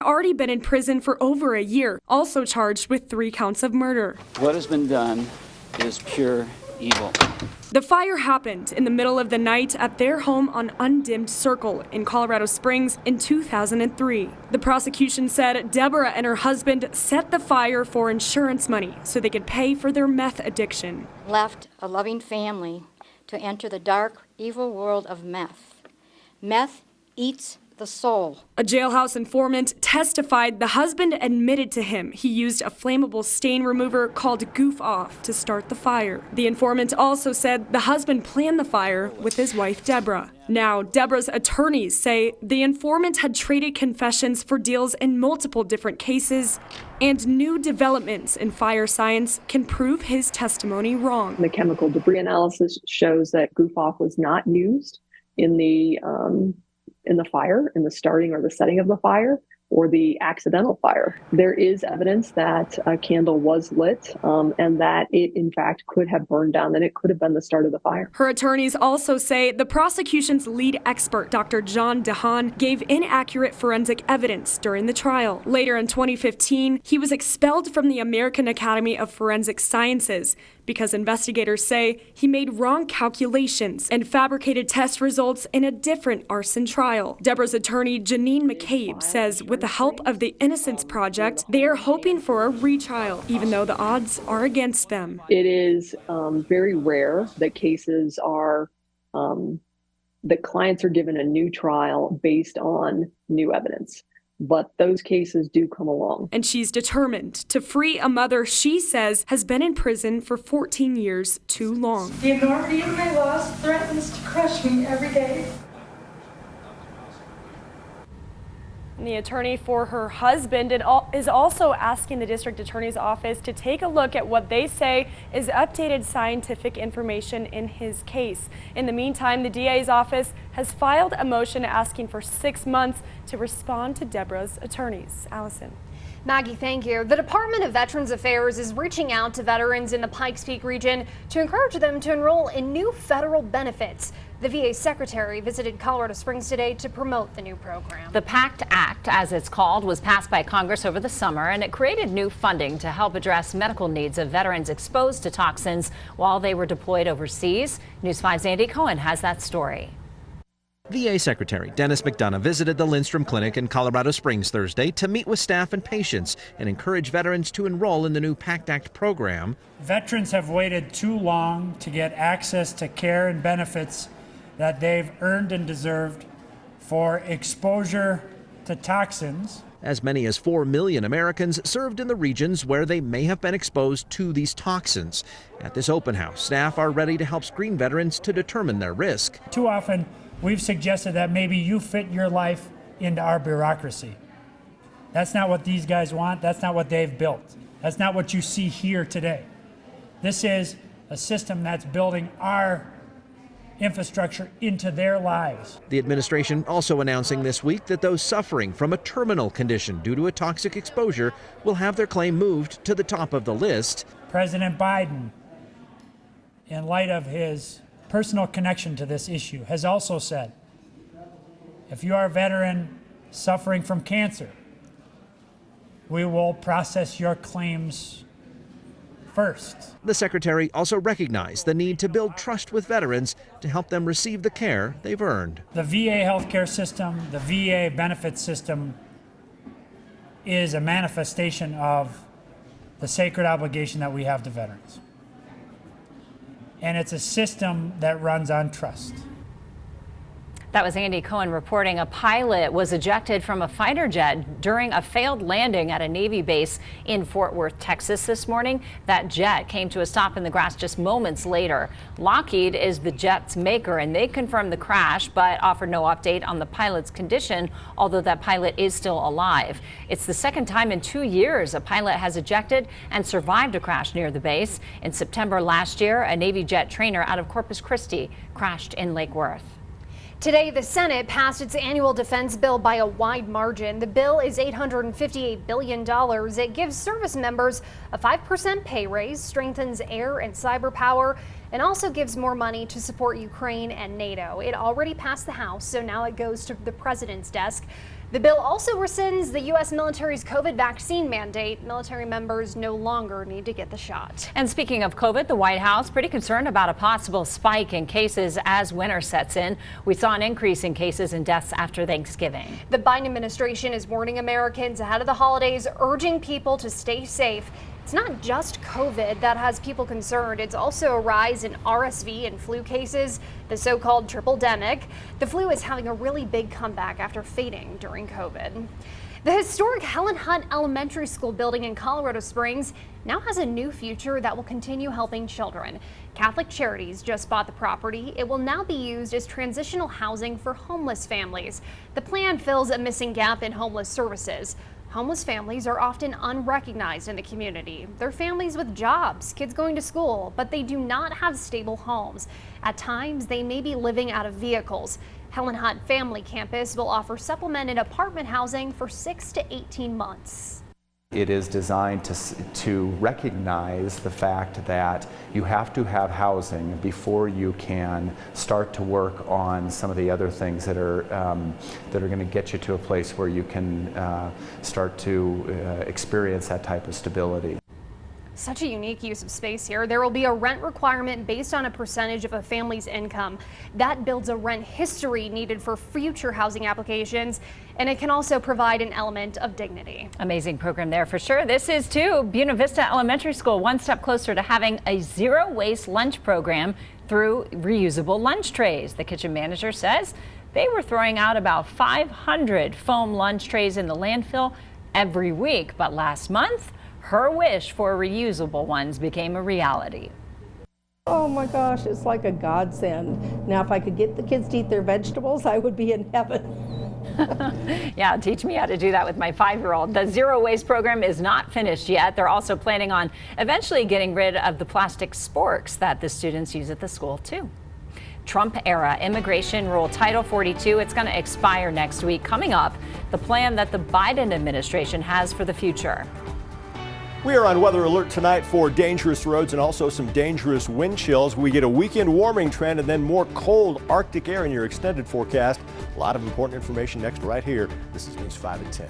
already been in prison for over a year, also charged with 3 counts of murder. What has been done is pure evil. The fire happened in the middle of the night at their home on Undimmed Circle in Colorado Springs in 2003. The prosecution said Deborah and her husband set the fire for insurance money so they could pay for their meth addiction. Left a loving family to enter the dark, evil world of meth. Meth eats the soul. A jailhouse informant testified the husband admitted to him he used a flammable stain remover called Goof Off to start the fire. The informant also said the husband planned the fire with his wife Deborah. Now, Deborah's attorneys say the informant had traded confessions for deals in multiple different cases, and new developments in fire science can prove his testimony wrong. The chemical debris analysis shows that Goof Off was not used in the fire, in the starting or the setting of the fire, or the accidental fire. There is evidence that a candle was lit and that it, in fact, could have burned down, and it could have been the start of the fire. Her attorneys also say the prosecution's lead expert, Dr. John DeHaan, gave inaccurate forensic evidence during the trial. Later in 2015, he was expelled from the American Academy of Forensic Sciences because investigators say he made wrong calculations and fabricated test results in a different arson trial. Deborah's attorney, Janine McCabe, says with the help of the Innocence Project, they are hoping for a retrial, even though the odds are against them. It is very rare that cases are, that clients are given a new trial based on new evidence. But those cases do come along. And she's determined to free a mother she says has been in prison for 14 years too long. The enormity of my loss threatens to crush me every day. And the attorney for her husband is also asking the district attorney's office to take a look at what they say is updated scientific information in his case. In the meantime, the DA's office has filed a motion asking for 6 months to respond to Deborah's attorneys. Allison. Maggie, thank you. The Department of Veterans Affairs is reaching out to veterans in the Pikes Peak region to encourage them to enroll in new federal benefits. The VA secretary visited Colorado Springs today to promote the new program. The PACT Act, as it's called, was passed by Congress over the summer, and it created new funding to help address medical needs of veterans exposed to toxins while they were deployed overseas. News 5's Andy Cohen has that story. VA Secretary Dennis McDonough visited the Lindstrom Clinic in Colorado Springs Thursday to meet with staff and patients and encourage veterans to enroll in the new PACT Act program. Veterans have waited too long to get access to care and benefits that they've earned and deserved for exposure to toxins. As many as 4 million Americans served in the regions where they may have been exposed to these toxins. At this open house, staff are ready to help screen veterans to determine their risk. Too often, we've suggested that maybe you fit your life into our bureaucracy. That's not what these guys want. That's not what they've built. That's not what you see here today. This is a system that's building our infrastructure into their lives. The administration also announcing this week that those suffering from a terminal condition due to a toxic exposure will have their claim moved to the top of the list. President Biden, in light of his personal connection to this issue, has also said, if you are a veteran suffering from cancer, we will process your claims first. The secretary also recognized the need to build trust with veterans to help them receive the care they've earned. The VA healthcare system, the VA benefits system is a manifestation of the sacred obligation that we have to veterans. And it's a system that runs on trust. That was Andy Cohen reporting a pilot was ejected from a fighter jet during a failed landing at a Navy base in Fort Worth, Texas this morning. That jet came to a stop in the grass just moments later. Lockheed is the jet's maker, and they confirmed the crash but offered no update on the pilot's condition, although that pilot is still alive. It's the second time in 2 years a pilot has ejected and survived a crash near the base. In September last year, a Navy jet trainer out of Corpus Christi crashed in Lake Worth. Today, the Senate passed its annual defense bill by a wide margin. The bill is $858 billion. It gives service members a 5% pay raise, strengthens air and cyber power, and also gives more money to support Ukraine and NATO. It already passed the House, so now it goes to the president's desk. The bill also rescinds the U.S. military's COVID vaccine mandate. Military members no longer need to get the shot. And speaking of COVID, the White House pretty concerned about a possible spike in cases as winter sets in. We saw an increase in cases and deaths after Thanksgiving. The Biden administration is warning Americans ahead of the holidays, urging people to stay safe. It's not just COVID that has people concerned. It's also a rise in RSV and flu cases, the so-called triple-demic. The flu is having a really big comeback after fading during COVID. The historic Helen Hunt Elementary School building in Colorado Springs now has a new future that will continue helping children. Catholic Charities just bought the property. It will now be used as transitional housing for homeless families. The plan fills a missing gap in homeless services. Homeless families are often unrecognized in the community. They're families with jobs, kids going to school, but they do not have stable homes. At times, they may be living out of vehicles. Helen Hunt Family Campus will offer supplemented apartment housing for 6 to 18 months. It is designed to recognize the fact that you have to have housing before you can start to work on some of the other things that are going to get you to a place where you can start to experience that type of stability. Such a unique use of space here. There will be a rent requirement based on a percentage of a family's income. That builds a rent history needed for future housing applications, and it can also provide an element of dignity. Amazing program there for sure. This is too Buena Vista Elementary School, one step closer to having a zero waste lunch program through reusable lunch trays. The kitchen manager says they were throwing out about 500 foam lunch trays in the landfill every week, but last month her wish for reusable ones became a reality. Oh my gosh, it's like a godsend. Now, if I could get the kids to eat their vegetables, I would be in heaven. Yeah, teach me how to do that with my 5-year-old. The zero waste program is not finished yet. They're also planning on eventually getting rid of the plastic sporks that the students use at the school too. Trump-era immigration rule Title 42, it's going to expire next week. Coming up, the plan that the Biden administration has for the future. We are on weather alert tonight for dangerous roads and also some dangerous wind chills. We get a weekend warming trend and then more cold Arctic air in your extended forecast. A lot of important information next right here. This is News 5 at 10.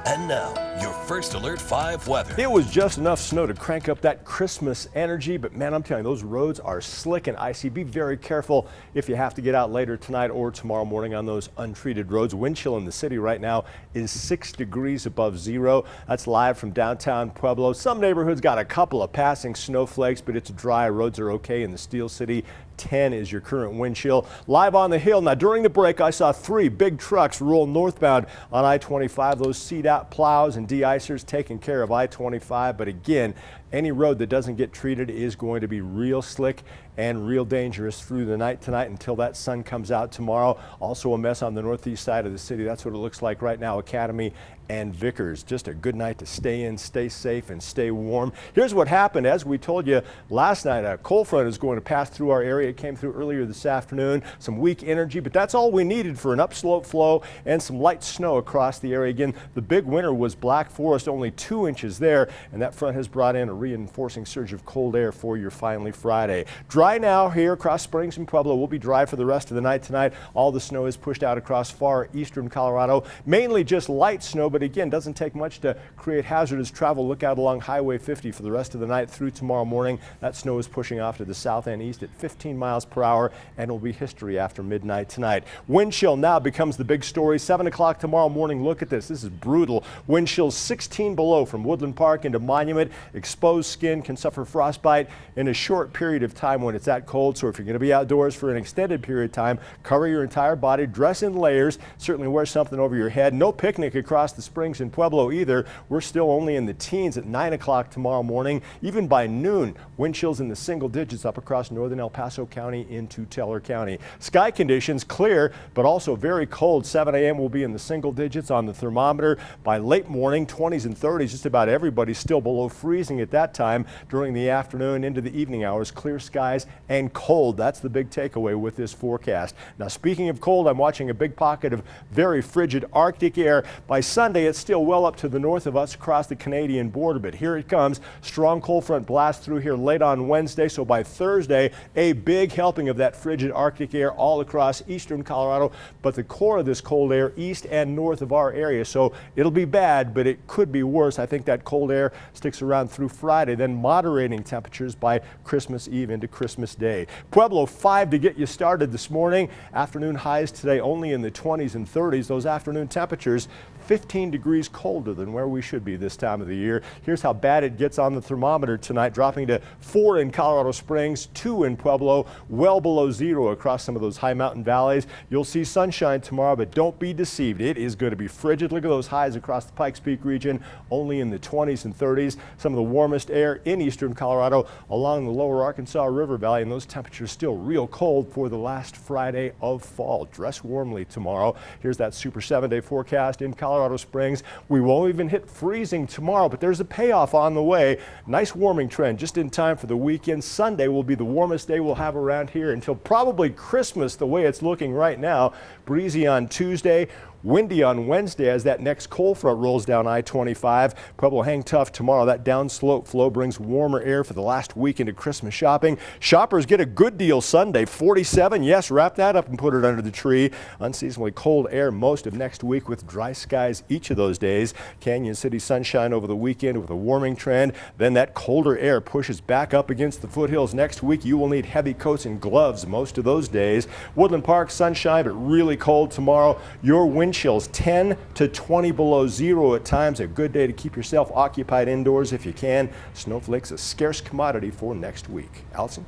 And now, your First Alert 5 weather. It was just enough snow to crank up that Christmas energy, but man, I'm telling you, those roads are slick and icy. Be very careful if you have to get out later tonight or tomorrow morning on those untreated roads. Wind chill in the city right now is 6 degrees above zero. That's live from downtown Pueblo. Some neighborhoods got a couple of passing snowflakes, but it's dry. Roads are okay in the Steel City. 10 is your current wind chill. Live on the hill. Now, during the break, I saw 3 big trucks roll northbound on I-25. Those CDOT plows and de-icers taking care of I-25. But again, any road that doesn't get treated is going to be real slick and real dangerous through the night tonight until that sun comes out tomorrow. Also a mess on the northeast side of the city. That's what it looks like right now, Academy and Vickers. Just a good night to stay in, stay safe, and stay warm. Here's what happened. As we told you last night, a cold front is going to pass through our area. It came through earlier this afternoon. Some weak energy, but that's all we needed for an upslope flow and some light snow across the area. Again, the big winner was Black Forest, only 2 inches there, and that front has brought in a reinforcing surge of cold air for your finally Friday. Dry now here across Springs and Pueblo. Will be dry for the rest of the night tonight. All the snow is pushed out across far eastern Colorado. Mainly just light snow, but again, doesn't take much to create hazardous travel. Look out along Highway 50 for the rest of the night through tomorrow morning. That snow is pushing off to the south and east at 15 miles per hour and will be history after midnight tonight. Wind chill now becomes the big story. 7 o'clock tomorrow morning. Look at this. This is brutal. Wind chills 16 below from Woodland Park into Monument. Exposed skin can suffer frostbite in a short period of time when it's that cold. So if you're going to be outdoors for an extended period of time, cover your entire body, dress in layers, certainly wear something over your head. No picnic across the Springs in Pueblo either. We're still only in the teens at 9 o'clock tomorrow morning. Even by noon, wind chills in the single digits up across northern El Paso County into Teller County. Sky conditions clear, but also very cold. 7 a.m. will be in the single digits on the thermometer. By late morning, 20s and 30s, just about everybody's still below freezing at that that time during the afternoon into the evening hours. Clear skies and cold. That's the big takeaway with this forecast. Now, speaking of cold, I'm watching a big pocket of very frigid Arctic air. By Sunday, it's still well up to the north of us across the Canadian border, but here it comes. Strong cold front blast through here late on Wednesday, so by Thursday, a big helping of that frigid Arctic air all across eastern Colorado, but the core of this cold air east and north of our area, so it'll be bad, but it could be worse. I think that cold air sticks around through Friday, then moderating temperatures by Christmas Eve into Christmas Day. Pueblo 5 to get you started this morning. Afternoon highs today only in the 20s and 30s. Those afternoon temperatures 15 degrees colder than where we should be this time of the year. Here's how bad it gets on the thermometer tonight, dropping to 4 in Colorado Springs, 2 in Pueblo, well below 0 across some of those high mountain valleys. You'll see sunshine tomorrow, but don't be deceived. It is going to be frigid. Look at those highs across the Pikes Peak region, only in the 20s and 30s. Some of the warmest air in eastern Colorado along the lower Arkansas River Valley, and those temperatures still real cold for the last Friday of fall. Dress warmly tomorrow. Here's that super 7-day forecast in Colorado Springs. We won't even hit freezing tomorrow, but there's a payoff on the way. Nice warming trend just in time for the weekend. Sunday will be the warmest day we'll have around here until probably Christmas, the way it's looking right now. Breezy on Tuesday. Windy on Wednesday as that next cold front rolls down I-25. Pueblo hang tough tomorrow. That downslope flow brings warmer air for the last week into Christmas shopping. Shoppers get a good deal Sunday. 47, yes, wrap that up and put it under the tree. Unseasonably cold air most of next week with dry skies each of those days. Canyon City sunshine over the weekend with a warming trend. Then that colder air pushes back up against the foothills next week. You will need heavy coats and gloves most of those days. Woodland Park sunshine, but really cold tomorrow. Your wind chills 10 to 20 below 0 at times. A good day to keep yourself occupied indoors if you can. Snowflakes a scarce commodity for next week. Allison?